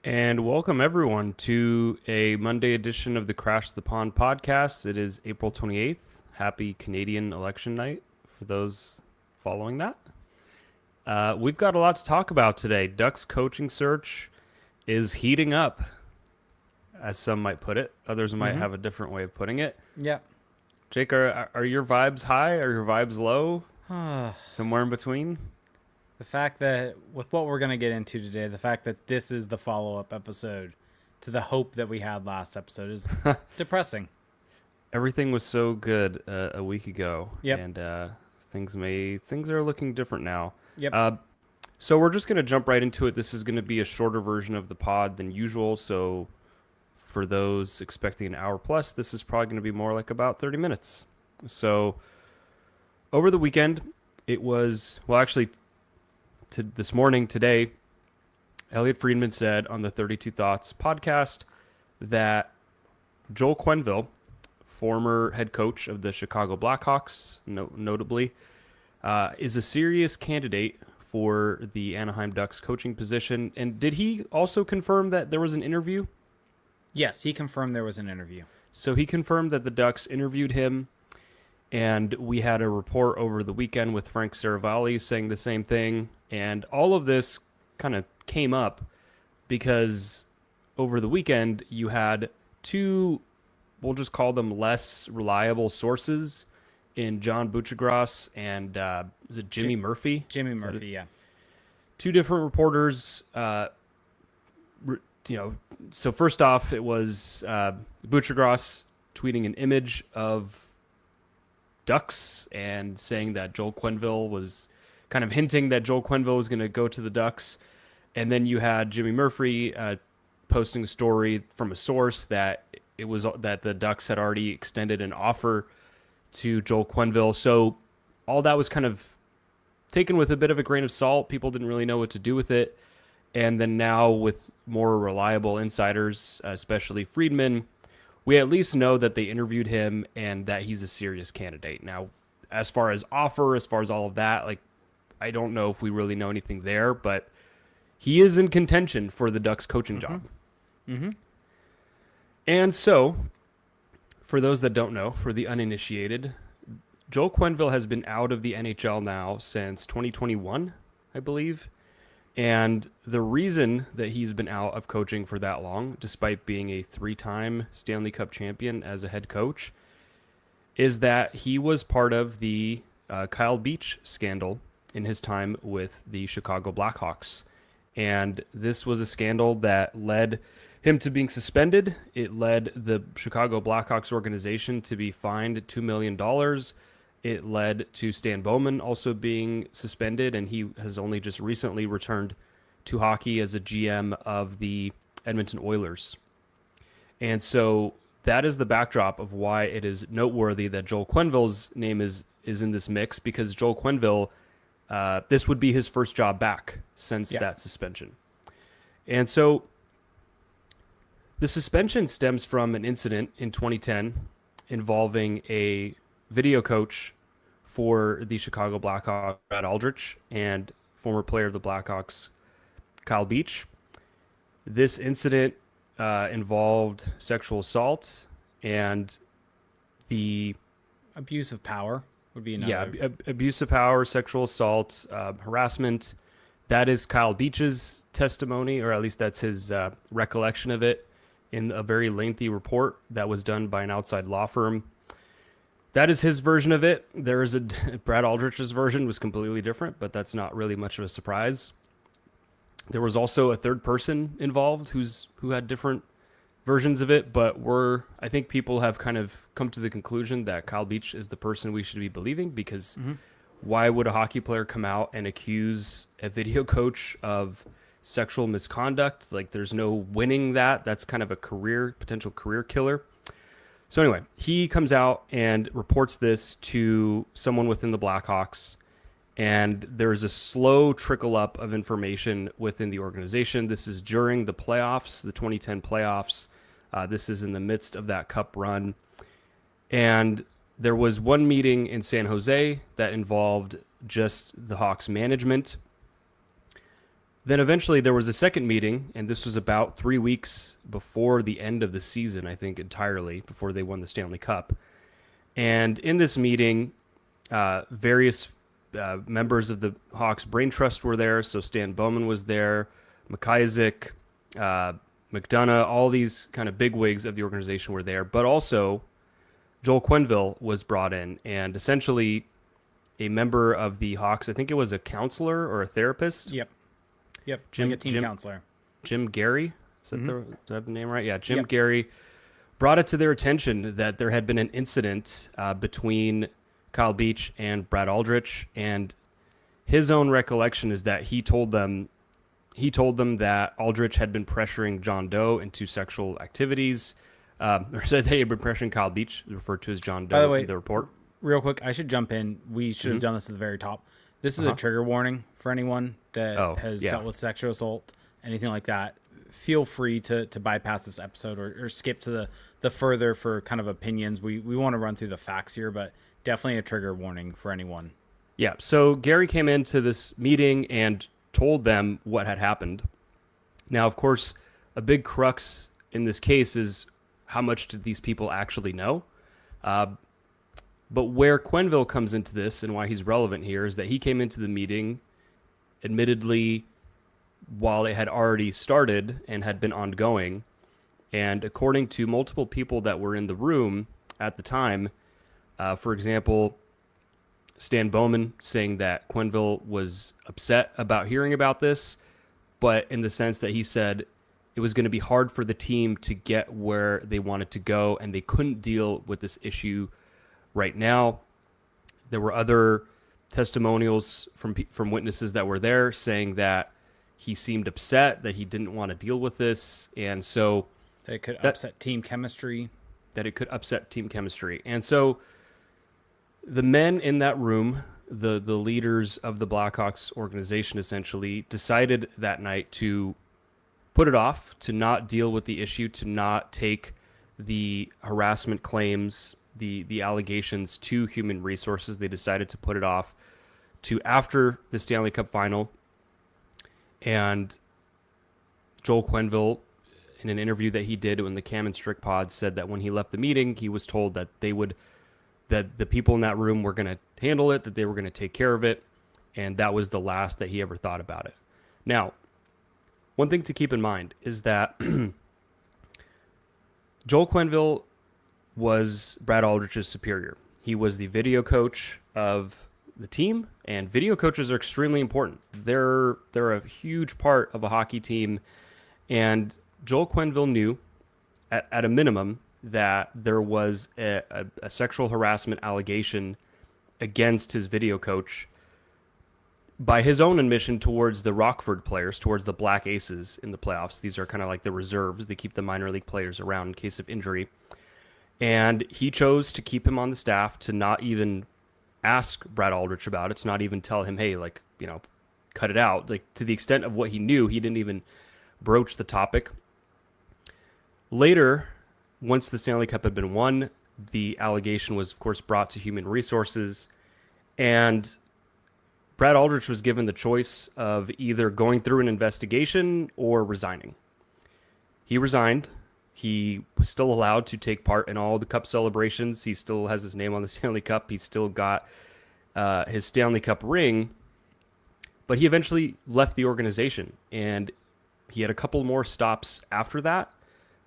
And welcome everyone to a Monday edition of the Crash the Pond podcast. It is April 28th. Happy Canadian election night for those following that. We've got a lot to talk about today. Ducks coaching search is heating up, as some might put it. Others might have a different way of putting it. Yeah. Jake, are your vibes high? Are your vibes low? Somewhere in between? The fact that, with what we're going to get into today, the fact that this is the follow-up episode to the hope that we had last episode is depressing. Everything was so good a week ago. Yep. And things are looking different now. Yep. So we're just going to jump right into it. This is going to be a shorter version of the pod than usual. So for those expecting an hour plus, this is probably going to be more like about 30 minutes. So over the weekend, it was, well, actually, this morning, today, Elliot Friedman said on the 32 Thoughts podcast that Joel Quenneville, former head coach of the Chicago Blackhawks, notably, is a serious candidate for the Anaheim Ducks coaching position. And did he also confirm that there was an interview? Yes, he confirmed there was an interview. So he confirmed that the Ducks interviewed him, and we had a report over the weekend with Frank Saravalli saying the same thing. And all of this kind of came up because over the weekend you had two, we'll just call them less reliable sources in John Buchagras and is it Jimmy Murphy? Jimmy Murphy, yeah. Two different reporters. So first off, it was Buchagras tweeting an image of Ducks and saying that Joel Quenneville was kind of hinting that Joel Quenneville was going to go to the Ducks. And then you had Jimmy Murphy posting a story from a source that it was that the Ducks had already extended an offer to Joel Quenneville. So all that was kind of taken with a bit of a grain of salt. People didn't really know what to do with it. And then now with more reliable insiders, especially Friedman, we at least know that they interviewed him and that he's a serious candidate. Now, as far as offer, as far as all of that, like, I don't know if we really know anything there, but he is in contention for the Ducks coaching job. And so, for those that don't know, for the uninitiated, Joel Quenneville has been out of the NHL now since 2021, I believe. And the reason that he's been out of coaching for that long, despite being a 3-time Stanley Cup champion as a head coach, is that he was part of the Kyle Beach scandal in his time with the Chicago Blackhawks. And this was a scandal that led him to being suspended. It led the Chicago Blackhawks organization to be fined $2 million. It led to Stan Bowman also being suspended, and he has only just recently returned to hockey as a GM of the Edmonton Oilers. And so that is the backdrop of why it is noteworthy that Joel Quenneville's name is in this mix, because Joel Quenneville, this would be his first job back since that suspension. And so the suspension stems from an incident in 2010 involving a video coach for the Chicago Blackhawks, Brad Aldrich, and former player of the Blackhawks, Kyle Beach. This incident involved sexual assault and the Abuse of power would be another. Yeah, abuse of power, sexual assault, harassment. That is Kyle Beach's testimony, or at least that's his recollection of it in a very lengthy report that was done by an outside law firm. That is his version of it. There is Brad Aldrich's version was completely different, but that's not really much of a surprise. There was also a third person involved who had different versions of it, but I think people have kind of come to the conclusion that Kyle Beach is the person we should be believing, because why would a hockey player come out and accuse a video coach of sexual misconduct? Like, there's no winning that. That's kind of a potential career killer. So anyway, he comes out and reports this to someone within the Blackhawks, and there's a slow trickle up of information within the organization. This is during the playoffs, the 2010 playoffs. This is in the midst of that cup run. And there was one meeting in San Jose that involved just the Hawks management. Then eventually there was a second meeting, and this was about 3 weeks before the end of the season, I think, entirely, before they won the Stanley Cup. And in this meeting, various members of the Hawks Brain Trust were there. So Stan Bowman was there, McIsaac, McDonough, all these kind of bigwigs of the organization were there. But also Joel Quenneville was brought in, and essentially a member of the Hawks, I think it was a counselor or a therapist. Yep. Like a team counselor. Jim Gary. Is that do I have the name right? Yeah, Jim Gary brought it to their attention that there had been an incident between Kyle Beach and Brad Aldrich, and his own recollection is that he told them that Aldrich had been pressuring John Doe into sexual activities, or said they had been pressuring Kyle Beach, referred to as John Doe By the way, in the report. Real quick, I should jump in. We should have done this at the very top. This is a trigger warning for anyone that has dealt with sexual assault, anything like that. Feel free to bypass this episode or skip to the further for kind of opinions. We want to run through the facts here, but definitely a trigger warning for anyone. Yeah, so Gary came into this meeting and told them what had happened. Now, of course, a big crux in this case is how much did these people actually know? But where Quenneville comes into this and why he's relevant here is that he came into the meeting, admittedly, while it had already started and had been ongoing. And according to multiple people that were in the room at the time, for example, Stan Bowman saying that Quenneville was upset about hearing about this, but in the sense that he said it was going to be hard for the team to get where they wanted to go, and they couldn't deal with this issue right now. There were other testimonials from witnesses that were there saying that he seemed upset, that he didn't want to deal with this, and so that it could upset team chemistry. And so the men in that room, the leaders of the Blackhawks organization, essentially decided that night to put it off, to not deal with the issue, to not take the harassment claims, the allegations to human resources. They decided to put it off to after the Stanley Cup final. And Joel Quenneville, in an interview that he did in the Cam and Strick pod, said that when he left the meeting, he was told that that the people in that room were going to handle it, that they were going to take care of it, and that was the last that he ever thought about it. Now, one thing to keep in mind is that Joel Quenneville was Brad Aldrich's superior. He was the video coach of the team, and video coaches are extremely important. They're a huge part of a hockey team, and Joel Quenneville knew, at a minimum, that there was a sexual harassment allegation against his video coach by his own admission towards the Rockford players, towards the Black Aces in the playoffs. These are kind of like the reserves. They keep the minor league players around in case of injury. And he chose to keep him on the staff, to not even ask Brad Aldrich about it, to not even tell him, hey, like, cut it out. Like, to the extent of what he knew, he didn't even broach the topic. Later, once the Stanley Cup had been won, the allegation was, of course, brought to Human Resources, and Brad Aldrich was given the choice of either going through an investigation or resigning. He resigned. He was still allowed to take part in all the Cup celebrations. He still has his name on the Stanley Cup. He still got his Stanley Cup ring, but he eventually left the organization, and he had a couple more stops after that,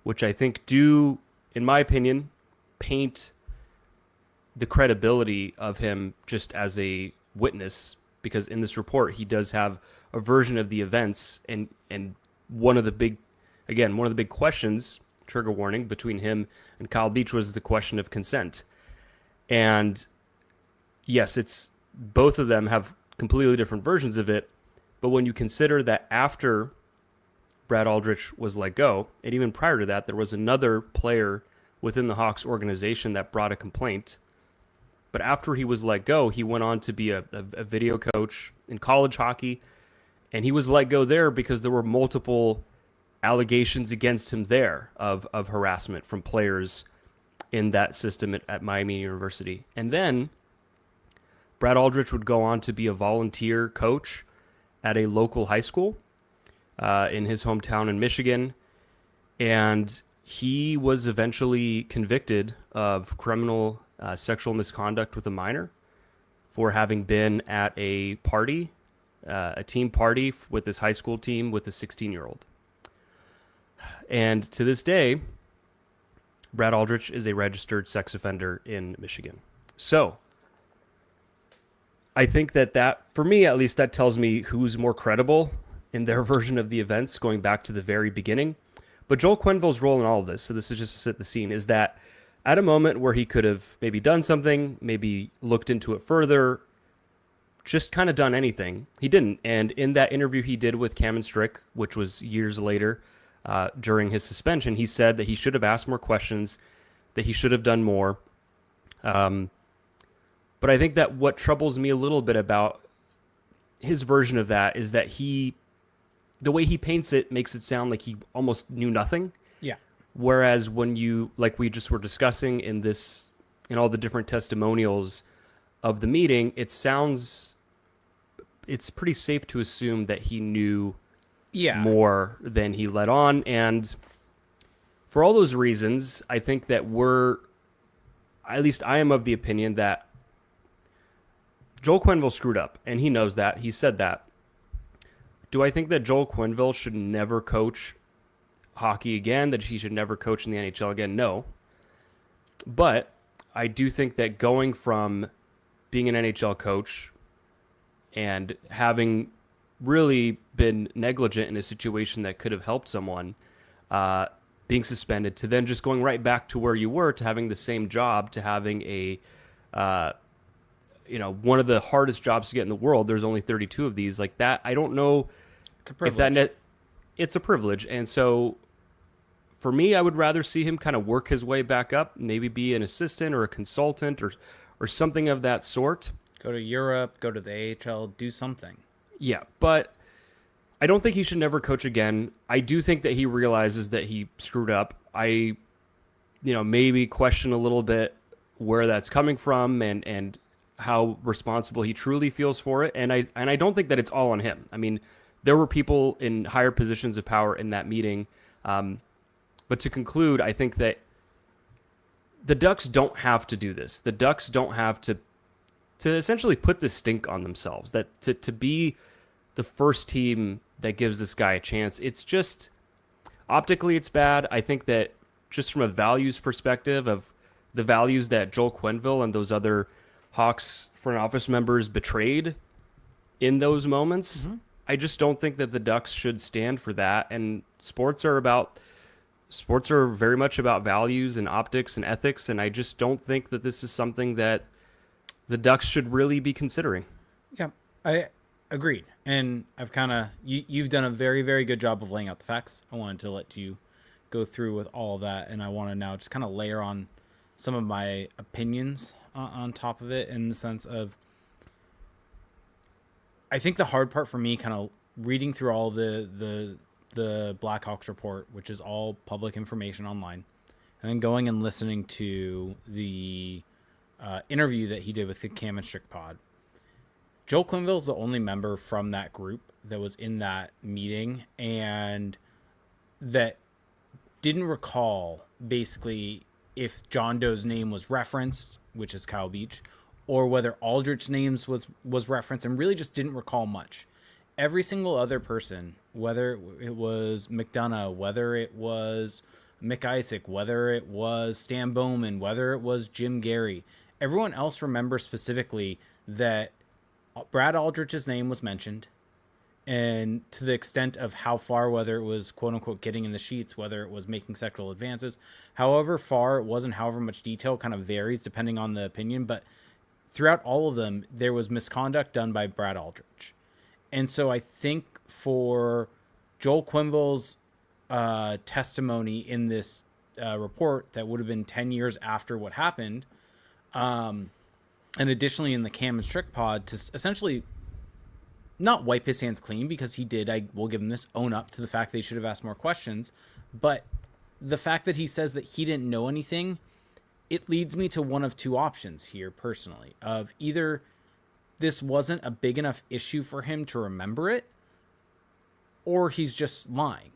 which I think do, in my opinion, paint the credibility of him just as a witness, because in this report he does have a version of the events, and one of the big questions, trigger warning, between him and Kyle Beach was the question of consent. And yes, it's both of them have completely different versions of it, but when you consider that after Brad Aldrich was let go, and even prior to that, there was another player within the Hawks organization that brought a complaint. But after he was let go, he went on to be a video coach in college hockey, and he was let go there because there were multiple allegations against him there of harassment from players in that system at Miami University. And then Brad Aldrich would go on to be a volunteer coach at a local high school. in his hometown in Michigan. And he was eventually convicted of criminal sexual misconduct with a minor for having been at a party, a team party with his high school team with a 16-year-old. And to this day, Brad Aldrich is a registered sex offender in Michigan. So I think that for me, at least, that tells me who's more credible in their version of the events going back to the very beginning. But Joel Quenneville's role in all of this, so this is just to set the scene, is that at a moment where he could have maybe done something, maybe looked into it further, just kind of done anything, he didn't. And in that interview he did with Cam and Strick, which was years later, during his suspension, he said that he should have asked more questions, that he should have done more. But I think that what troubles me a little bit about his version of that is that the way he paints it makes it sound like he almost knew nothing. Yeah. Whereas when you, like we just were discussing in all the different testimonials of the meeting, it's pretty safe to assume that he knew more than he let on. And for all those reasons, I think that at least I am of the opinion that Joel Quenneville screwed up, and he knows that. He said that. Do I think that Joel Quenneville should never coach hockey again, that he should never coach in the NHL again? No. But I do think that going from being an NHL coach and having really been negligent in a situation that could have helped someone, being suspended, to then just going right back to where you were, to having the same job, to having one of the hardest jobs to get in the world. There's only 32 of these. Like that, I don't know. It's a privilege. It's a privilege. And so for me, I would rather see him kind of work his way back up, maybe be an assistant or a consultant or something of that sort. Go to Europe, go to the AHL, do something. Yeah, but I don't think he should never coach again. I do think that he realizes that he screwed up. I maybe question a little bit where that's coming from and how responsible he truly feels for it. And I don't think that it's all on him. I mean, there were people in higher positions of power in that meeting. But to conclude, I think that the Ducks don't have to do this. The Ducks don't have to essentially put the stink on themselves, that to be the first team that gives this guy a chance. It's just, optically it's bad. I think that just from a values perspective, of the values that Joel Quenneville and those other Hawks front office members betrayed in those moments, I just don't think that the Ducks should stand for that. And sports are very much about values and optics and ethics, and I just don't think that this is something that the Ducks should really be considering. Yeah, I agreed. And I've you've done a very, very good job of laying out the facts. I wanted to let you go through with all of that, and I want to now just kind of layer on some of my opinions on top of it, in the sense of, I think the hard part for me, kind of reading through all the Blachawks report, which is all public information online, and then going and listening to the interview that he did with the Cam and Strick pod. Joel Quenneville is the only member from that group that was in that meeting and that didn't recall basically if John Doe's name was referenced, which is Kyle Beach, or whether Aldrich's names was referenced, and really just didn't recall much. Every single other person, whether it was McDonough, whether it was Mick Isaac, whether it was Stan Bowman, whether it was Jim Gary, everyone else remembers specifically that Brad Aldrich's name was mentioned, and to the extent of how far, whether it was quote unquote getting in the sheets, whether it was making sexual advances, however far it was and however much detail kind of varies depending on the opinion. But throughout all of them, there was misconduct done by Brad Aldrich. And so I think for Joel Quenneville's testimony in this report that would have been 10 years after what happened, and additionally in the Cam and Strick pod, to essentially not wipe his hands clean, because he did, I will give him this, own up to the fact that he should have asked more questions. But the fact that he says that he didn't know anything, it leads me to one of two options here personally, of either this wasn't a big enough issue for him to remember it, or he's just lying.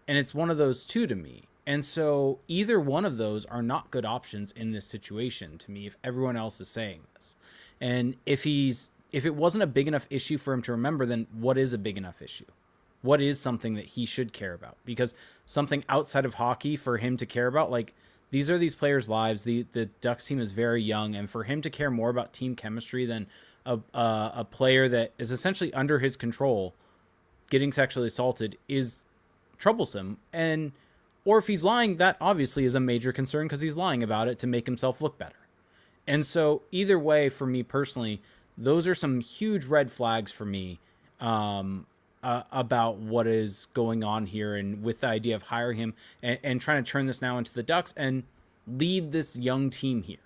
And it's one of those two to me. And so either one of those are not good options in this situation to me if everyone else is saying this. And if it wasn't a big enough issue for him to remember, then what is a big enough issue? What is something that he should care about? Because something outside of hockey for him to care about, like, these are these players' lives. The Ducks team is very young, and for him to care more about team chemistry than a player that is essentially under his control getting sexually assaulted is troublesome. And or if he's lying, that obviously is a major concern because he's lying about it to make himself look better. And so either way, for me personally, those are some huge red flags for me about what is going on here, and with the idea of hiring him and trying to turn this now into the Ducks and lead this young team here.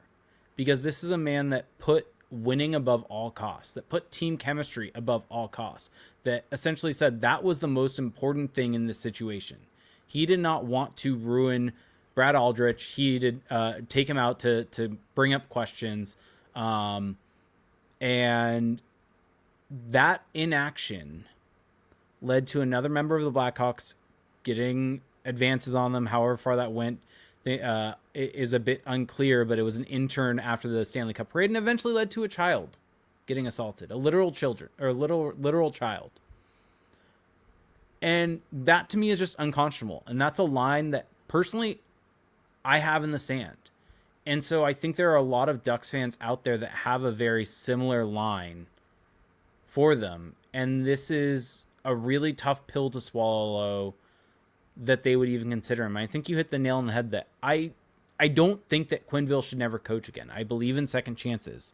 Because this is a man that put winning above all costs, that put team chemistry above all costs, that essentially said that was the most important thing in this situation. He did not want to ruin Brad Aldrich. He did take him out to bring up questions. And that inaction led to another member of the Blackhawks getting advances on them. However far that went is a bit unclear, but it was an intern after the Stanley Cup parade, and eventually led to a child getting assaulted, a literal child. And that to me is just unconscionable. And that's a line that personally I have in the sand. And so I think there are a lot of Ducks fans out there that have a very similar line for them. And this is a really tough pill to swallow that they would even consider him. I think you hit the nail on the head that I don't think that Quenneville should never coach again. I believe in second chances.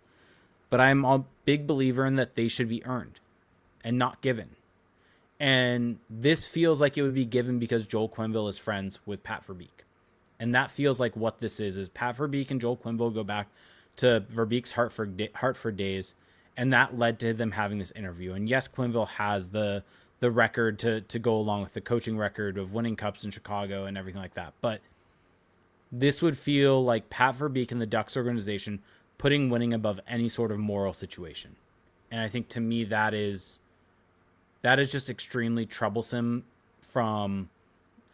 But I'm a big believer in that they should be earned and not given. And this feels like it would be given because Joel Quenneville is friends with Pat Verbeek. And that feels like what this is Pat Verbeek and Joel Quenneville go back to Verbeek's Hartford days. And that led to them having this interview. And yes, Quenneville has the record to go along with the coaching record of winning cups in Chicago and everything like that. But this would feel like Pat Verbeek and the Ducks organization putting winning above any sort of moral situation. And I think to me that is just extremely troublesome from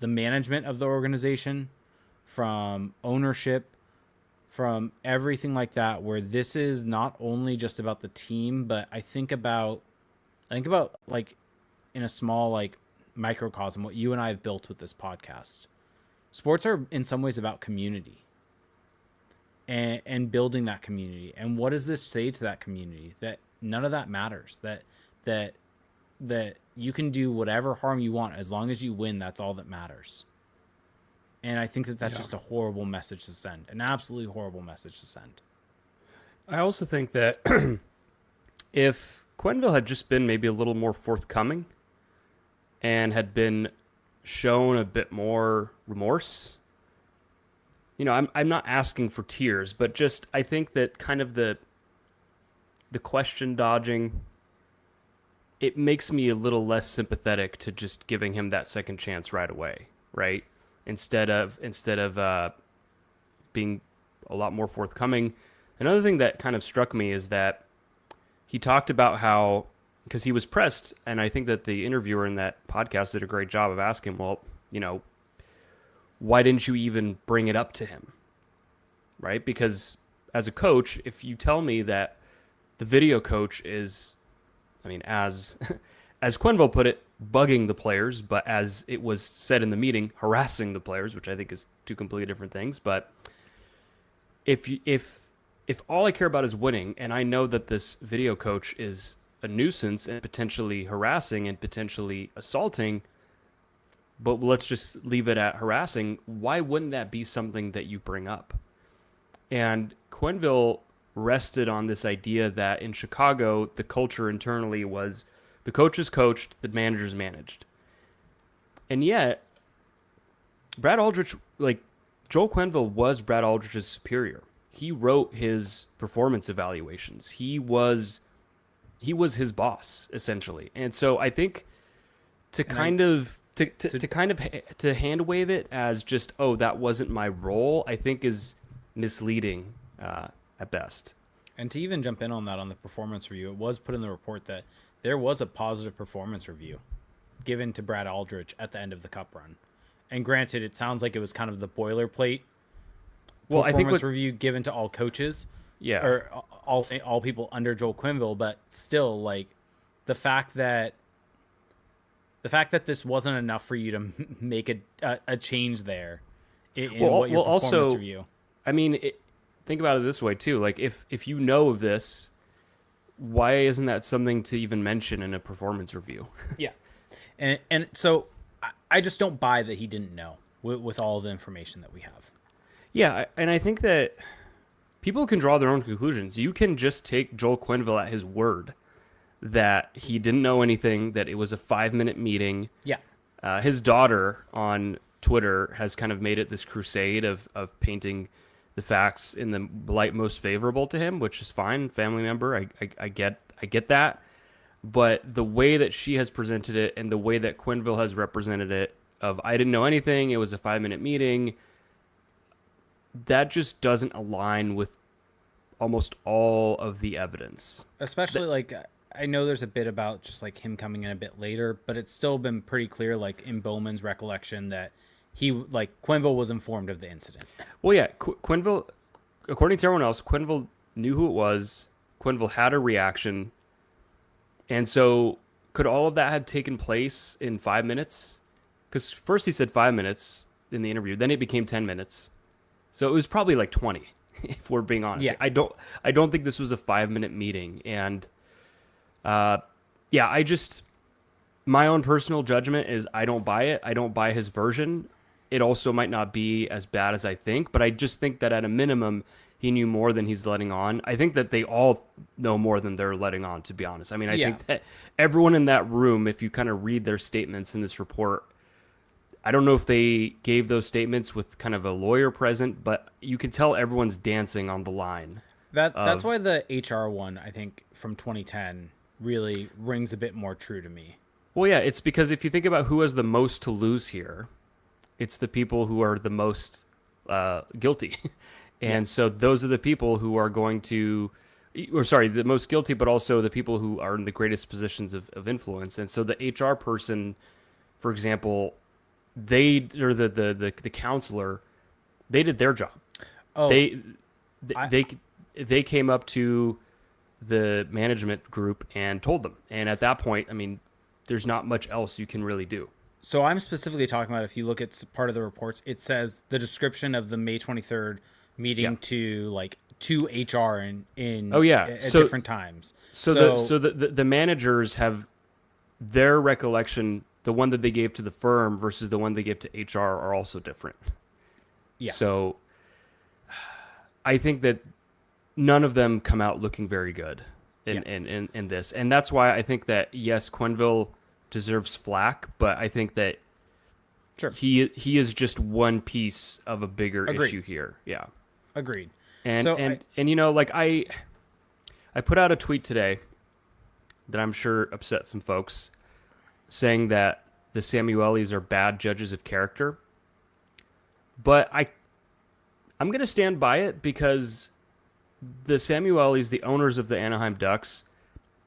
the management of the organization, from ownership, from everything like that, where this is not only just about the team, but I think about like in a small like microcosm, what you and I have built with this podcast. Sports are in some ways about community and building that community. And what does this say to that community? That none of that matters, that you can do whatever harm you want as long as you win. That's all that matters. And I think that's just a horrible message to send, an absolutely horrible message to send. I also think that if Quenneville had just been maybe a little more forthcoming and had been shown a bit more remorse, I'm not asking for tears, but just I think that kind of the question dodging, it makes me a little less sympathetic to just giving him that second chance right away, right? Instead of being a lot more forthcoming. Another thing that kind of struck me is that he talked about how, because he was pressed, and I think that the interviewer in that podcast did a great job of asking, well, why didn't you even bring it up to him, right? Because as a coach, if you tell me that the video coach is, as Quenneville put it, bugging the players, but as it was said in the meeting, harassing the players, which I think is two completely different things. But if all I care about is winning, and I know that this video coach is a nuisance and potentially harassing and potentially assaulting, but let's just leave it at harassing, why wouldn't that be something that you bring up? And Quenneville rested on this idea that in Chicago, the culture internally was the coaches coached, the managers managed. And yet, Brad Aldrich, Joel Quenneville was Brad Aldrich's superior. He wrote his performance evaluations. He was his boss, essentially. And so I think to hand wave it as just, oh, that wasn't my role, I think is misleading at best. And to even jump in on that on the performance review, it was put in the report that there was a positive performance review given to Brad Aldrich at the end of the Cup run. And granted, it sounds like it was kind of the boilerplate performance review given to all coaches, or all people under Joel Quenneville. But still, like the fact that this wasn't enough for you to make a change there in what your performance review. I mean, think about it this way too. Like if you know of this, why isn't that something to even mention in a performance review? Yeah, and so I just don't buy that he didn't know with all the information that we have. Yeah, and I think that people can draw their own conclusions. You can just take Joel Quenneville at his word that he didn't know anything, that it was a 5-minute meeting. Yeah. His daughter on Twitter has kind of made it this crusade of painting the facts in the light most favorable to him, which is fine. Family member, I get that. But the way that she has presented it and the way that Quenneville has represented it of I didn't know anything, it was a 5-minute meeting, that just doesn't align with almost all of the evidence. Especially I know there's a bit about just like him coming in a bit later, but it's still been pretty clear, like in Bowman's recollection, that Quenneville was informed of the incident. Well, yeah, Quenneville, according to everyone else, Quenneville knew who it was. Quenneville had a reaction. And so could all of that have taken place in 5 minutes? Because first he said 5 minutes in the interview, then it became 10 minutes. So it was probably like 20, if we're being honest. Yeah. I don't think this was a 5-minute meeting. And my own personal judgment is I don't buy it. I don't buy his version. It also might not be as bad as I think, but I just think that at a minimum, he knew more than he's letting on. I think that they all know more than they're letting on, to be honest. I mean, I think that everyone in that room, if you kind of read their statements in this report, I don't know if they gave those statements with kind of a lawyer present, but you can tell everyone's dancing on the line. That's why the HR one, I think, from 2010 really rings a bit more true to me. Well, yeah, it's because if you think about who has the most to lose here, it's the people who are the most guilty. And so those are the people who are going to, the most guilty, but also the people who are in the greatest positions of influence. And so the HR person, for example, the counselor, they did their job. Oh, they came up to the management group and told them. And at that point, I mean, there's not much else you can really do. So I'm specifically talking about, if you look at part of the reports, it says the description of the May 23rd meeting to HR at different times. So the managers have their recollection, the one that they gave to the firm versus the one they gave to HR are also different. Yeah. So I think that none of them come out looking very good in this. And that's why I think that, yes, Quenneville deserves flack, but I think that he is just one piece of a bigger issue here. Yeah. Agreed. And you know, like I put out a tweet today that I'm sure upset some folks, saying that the Samuelis are bad judges of character. But I'm going to stand by it because the Samuelis, the owners of the Anaheim Ducks,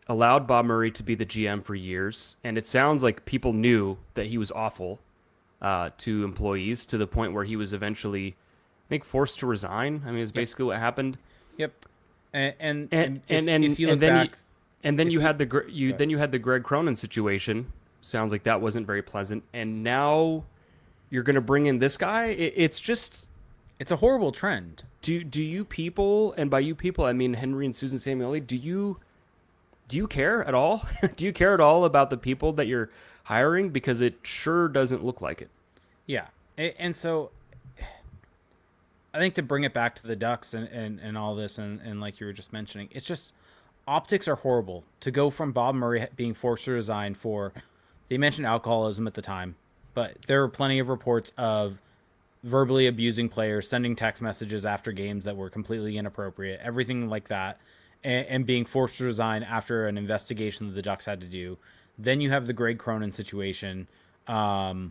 allowed Bob Murray to be the GM for years. And it sounds like people knew that he was awful to employees, to the point where he was eventually, I think, forced to resign. I mean, it's basically what happened. Yep. And if you look back, then you had the Greg Cronin situation. Sounds like that wasn't very pleasant. And now you're going to bring in this guy. It's a horrible trend. Do you people, and by you people I mean Henry and Susan Samueli, do you care at all? Do you care at all about the people that you're hiring? Because it sure doesn't look like it. Yeah. And so I think to bring it back to the Ducks and all this, and like you were just mentioning, it's just optics are horrible. To go from Bob Murray being forced to resign for, they mentioned alcoholism at the time, but there were plenty of reports of verbally abusing players, sending text messages after games that were completely inappropriate, everything like that, and being forced to resign after an investigation that the Ducks had to do. Then you have the Greg Cronin situation, and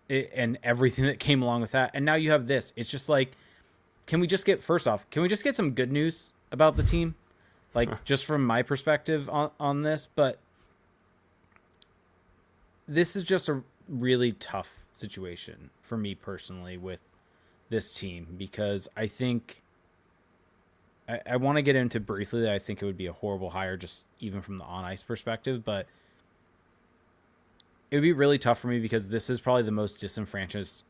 everything that came along with that. And now you have this. It's just like, can we just get some good news about the team? Like, just from my perspective on this. But this is just a really tough situation for me personally with this team, because I think I want to get into briefly that I think it would be a horrible hire just even from the on-ice perspective, but it would be really tough for me because this is probably the most disenfranchised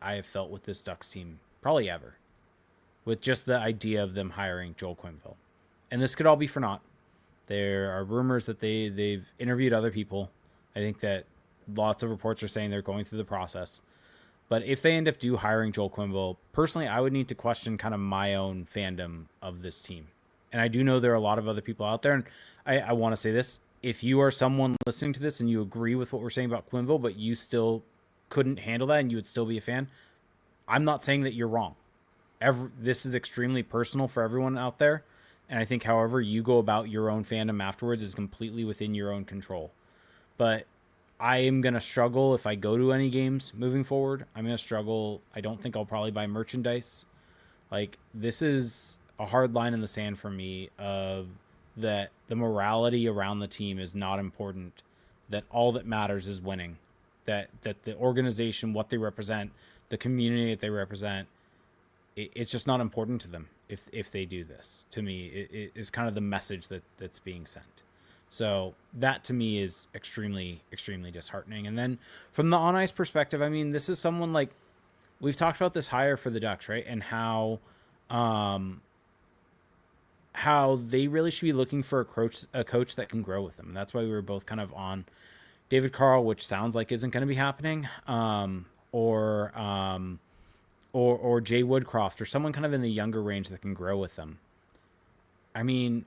I have felt with this Ducks team probably ever, with just the idea of them hiring Joel Quenneville. And this could all be for naught. There are rumors that they've interviewed other people. I think that lots of reports are saying they're going through the process. But if they end up hiring Joel Quenneville, personally, I would need to question kind of my own fandom of this team. And I do know there are a lot of other people out there. And I want to say this. If you are someone listening to this and you agree with what we're saying about Quenneville, but you still couldn't handle that and you would still be a fan, I'm not saying that you're wrong. This is extremely personal for everyone out there. And I think however you go about your own fandom afterwards is completely within your own control. But I am going to struggle if I go to any games moving forward. I'm going to struggle. I don't think I'll probably buy merchandise. Like, this is a hard line in the sand for me of that the morality around the team is not important, that all that matters is winning, that the organization, what they represent, the community that they represent, it's just not important to them if they do this. To me, it is kind of the message that's being sent. So that to me is extremely, extremely disheartening. And then from the on-ice perspective, I mean, this is someone like, we've talked about this hire for the Ducks, right? And how they really should be looking for a coach that can grow with them. And that's why we were both kind of on David Carl, which sounds like isn't going to be happening, or Jay Woodcroft, or someone kind of in the younger range that can grow with them. I mean,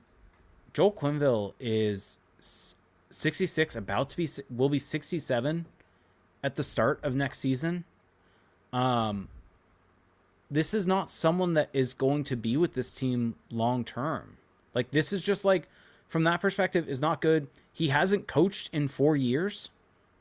Joel Quenneville is 66, will be 67 at the start of next season. This is not someone that is going to be with this team long term. Like, this is just like, from that perspective, is not good. He hasn't coached in 4 years.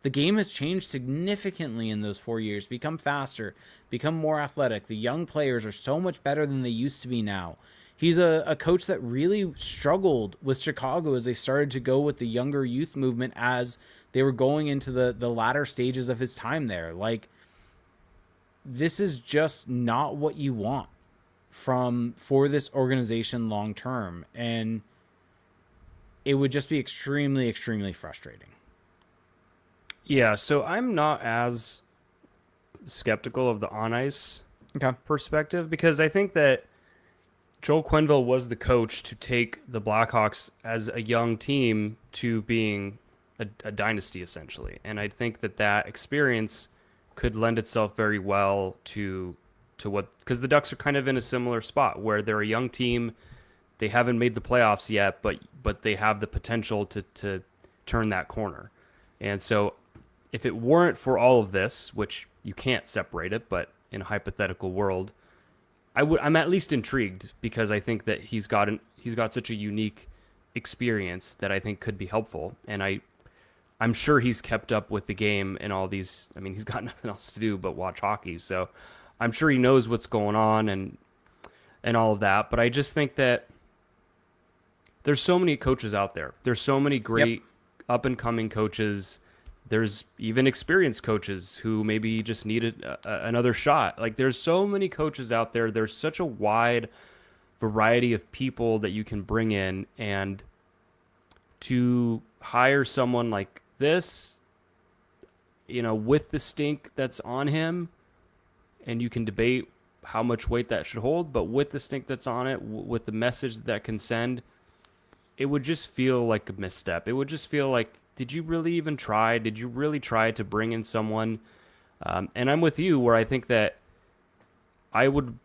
The game has changed significantly in those 4 years, become faster, become more athletic. The young players are so much better than they used to be now. He's a coach that really struggled with Chicago as they started to go with the younger youth movement as they were going into the latter stages of his time there. Like, this is just not what you want for this organization long term. And it would just be extremely, extremely frustrating. Yeah, so I'm not as skeptical of the on-ice perspective, because I think that Joel Quenneville was the coach to take the Blackhawks as a young team to being a dynasty, essentially. And I think that experience could lend itself very well to what, because the Ducks are kind of in a similar spot where they're a young team. They haven't made the playoffs yet, but they have the potential to turn that corner. And so if it weren't for all of this, which you can't separate it, but in a hypothetical world, I'm at least intrigued, because I think that he's got such a unique experience that I think could be helpful. And I'm sure he's kept up with the game and all these. I mean, he's got nothing else to do but watch hockey, so I'm sure he knows what's going on and all of that. But I just think that there's so many coaches out there. There's so many great up and coming coaches. There's even experienced coaches who maybe just needed another shot. Like, there's so many coaches out there. There's such a wide variety of people that you can bring in, and to hire someone like this, with the stink that's on him, and you can debate how much weight that should hold, but with the stink that's on it, with the message that can send, it would just feel like a misstep. It would just feel like, did you really even try? Did you really try to bring in someone? And I'm with you, where I think that I would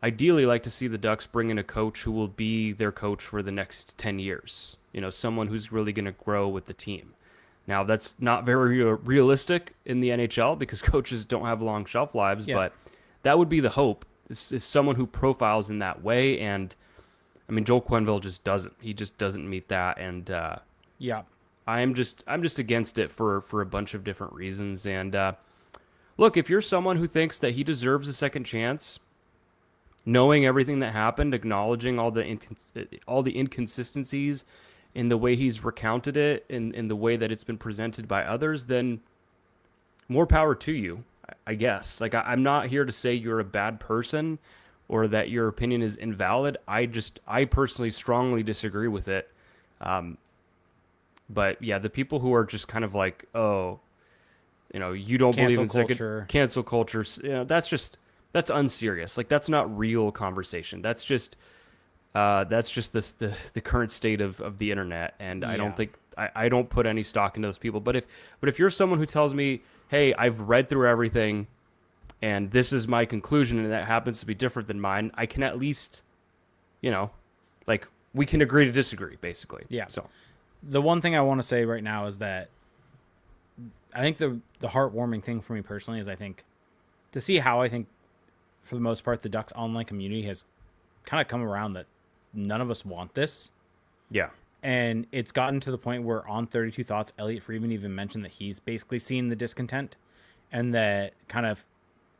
ideally like to see the Ducks bring in a coach who will be their coach for the next 10 years. Someone who's really going to grow with the team. Now, that's not very realistic in the NHL, because coaches don't have long shelf lives, but that would be the hope. This is someone who profiles in that way. And I mean, Joel Quenneville just doesn't. He just doesn't meet that. And I'm just against it for a bunch of different reasons. And look, if you're someone who thinks that he deserves a second chance, knowing everything that happened, acknowledging all the inconsistencies in the way he's recounted it, in the way that it's been presented by others, then more power to you, I guess. Like, I'm not here to say you're a bad person or that your opinion is invalid. I personally strongly disagree with it. But yeah, the people who are just kind of like, oh, you don't believe in cancel culture. That's unserious. Like, that's not real conversation. That's just the current state of the internet. And I don't think, I don't put any stock into those people. But if you're someone who tells me, hey, I've read through everything and this is my conclusion and that happens to be different than mine, I can at least, like, we can agree to disagree, basically. Yeah. So the one thing I want to say right now is that I think the heartwarming thing for me personally is, I think, to see how, I think, for the most part, the Ducks online community has kind of come around that none of us want this. Yeah. And it's gotten to the point where on 32 Thoughts, Elliot Friedman even mentioned that he's basically seen the discontent, and that kind of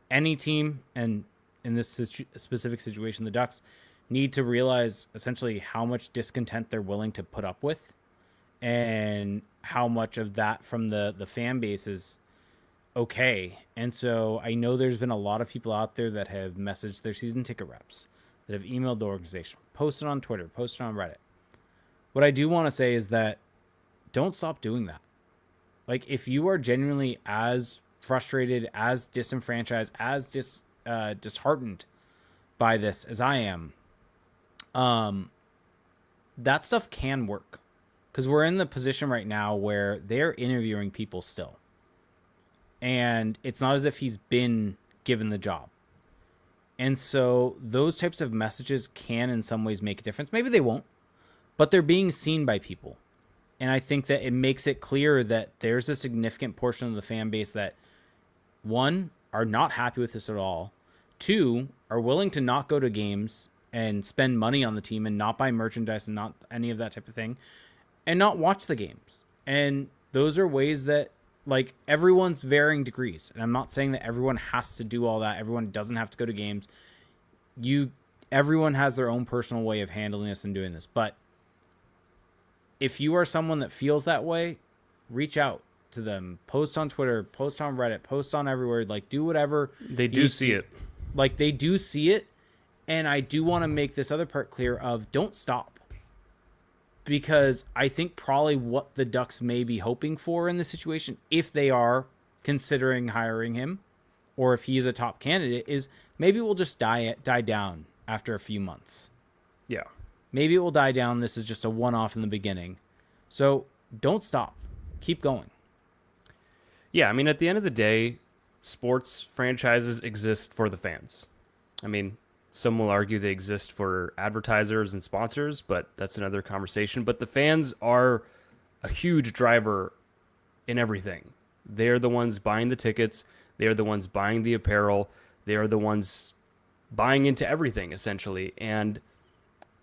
any team, and in this specific situation, the Ducks, need to realize essentially how much discontent they're willing to put up with, and how much of that from the fan base is okay. And so I know there's been a lot of people out there that have messaged their season ticket reps, that have emailed the organization, posted on Twitter, posted on Reddit. What I do want to say is that don't stop doing that. Like, if you are genuinely as frustrated, as disenfranchised, as disheartened by this as I am, that stuff can work. Because we're in the position right now where they're interviewing people still. And it's not as if he's been given the job. And so those types of messages can in some ways make a difference. Maybe they won't, but they're being seen by people. And I think that it makes it clear that there's a significant portion of the fan base that, one, are not happy with this at all. Two, are willing to not go to games and spend money on the team and not buy merchandise and not any of that type of thing, and not watch the games. And those are ways that, like, everyone's varying degrees. And I'm not saying that everyone has to do all that. Everyone doesn't have to go to games. Everyone has their own personal way of handling this and doing this. But if you are someone that feels that way, reach out to them. Post on Twitter, post on Reddit, post on everywhere. Like, do whatever. They do see it. Like, they do see it. And I do want to make this other part clear of, don't stop. Because I think probably what the Ducks may be hoping for in this situation, if they are considering hiring him, or if he's a top candidate, is maybe we'll just die down after a few months. Yeah. Maybe it will die down. This is just a one-off in the beginning. So don't stop. Keep going. Yeah, I mean, at the end of the day, sports franchises exist for the fans. I mean, some will argue they exist for advertisers and sponsors, but that's another conversation. But the fans are a huge driver in everything. They're the ones buying the tickets. They are the ones buying the apparel. They are the ones buying into everything, essentially. And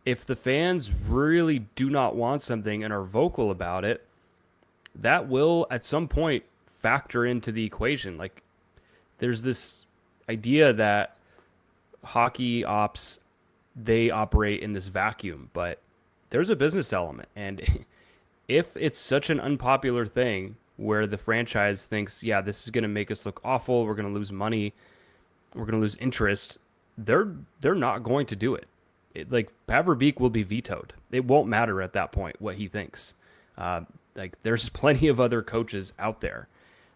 if the fans really do not want something and are vocal about it, that will at some point factor into the equation. Like, there's this idea that hockey ops, they operate in this vacuum, but there's a business element. And if it's such an unpopular thing where the franchise thinks, yeah, this is going to make us look awful, we're going to lose money, we're going to lose interest, they're not going to do it. Like, Pat Verbeek will be vetoed. It won't matter at that point what he thinks. Like, there's plenty of other coaches out there.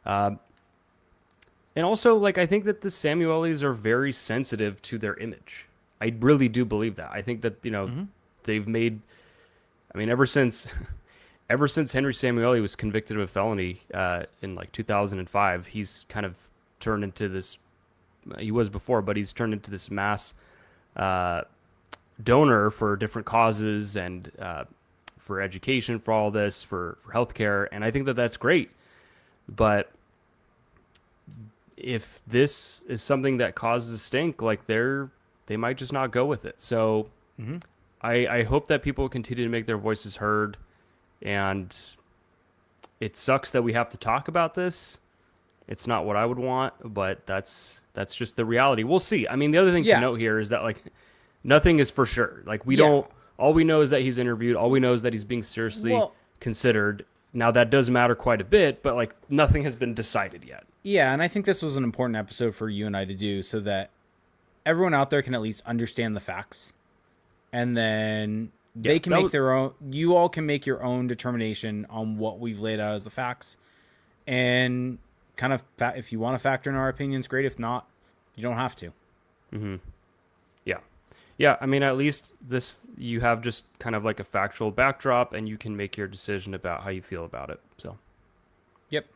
And also, like, I think that the Samuelis are very sensitive to their image. I really do believe that. I think that, they've made, I mean, ever since Henry Samueli was convicted of a felony in like 2005, he's kind of turned into this, he was before, but he's turned into this mass donor for different causes and for education, for all this, for healthcare. And I think that that's great. But if this is something that causes a stink, like, they might just not go with it. So I hope that people continue to make their voices heard. And it sucks that we have to talk about this. It's not what I would want, but that's just the reality. We'll see. I mean, the other thing to note here is that, like, nothing is for sure. Like, we don't All we know is that he's interviewed. All we know is that he's being seriously considered. Now, that does matter quite a bit, but like nothing has been decided yet. Yeah, and I think this was an important episode for you and I to do so that everyone out there can at least understand the facts. And then they can make their own. You all can make your own determination on what we've laid out as the facts. And kind of, if you want to factor in our opinions, great. If not, you don't have to. Mm-hmm. Yeah. Yeah, I mean, at least you have just kind of like a factual backdrop, and you can make your decision about how you feel about it. So, yep.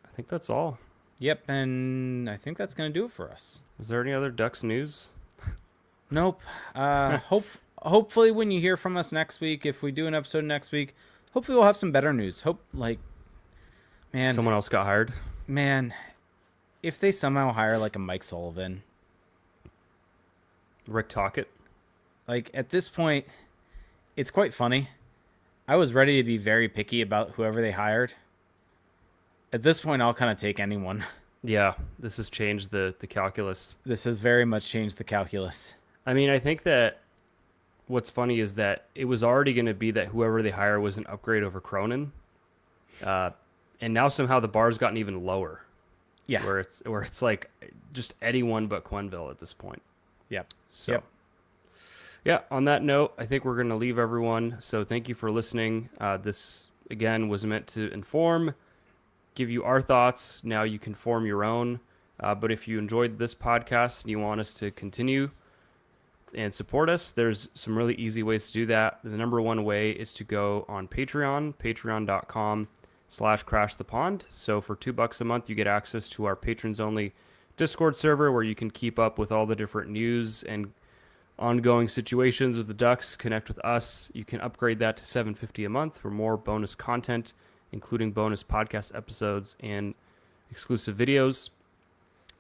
I think that's all. Yep, and I think that's going to do it for us. Is there any other Ducks news? Nope. Hopefully when you hear from us next week, if we do an episode next week, hopefully we'll have some better news. Someone else got hired? Man, if they somehow hire like a Mike Sullivan. Rick Tocchet? Like, at this point, it's quite funny. I was ready to be very picky about whoever they hired. At this point, I'll kind of take anyone. Yeah, this has changed the calculus. This has very much changed the calculus. I mean, I think that what's funny is that it was already going to be that whoever they hire was an upgrade over Cronin. And now somehow the bar's gotten even lower. Yeah. Where it's like just anyone but Quenneville at this point. Yep. So, yep. Yeah, on that note, I think we're going to leave everyone. So thank you for listening. This, again, was meant to inform, give you our thoughts. Now you can form your own. But if you enjoyed this podcast and you want us to continue and support us, there's some really easy ways to do that. The number one way is to go on Patreon, patreon.com/crashthepond. So for $2 a month, you get access to our patrons only Discord server where you can keep up with all the different news and ongoing situations with the Ducks. Connect with us. You can upgrade that to $7.50 a month for more bonus content, including bonus podcast episodes and exclusive videos.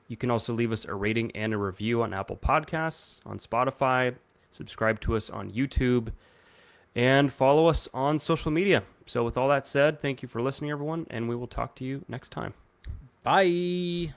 You can also leave us a rating and a review on Apple Podcasts, on Spotify, subscribe to us on YouTube, and follow us on social media. So with all that said, thank you for listening, everyone, and we will talk to you next time. Bye.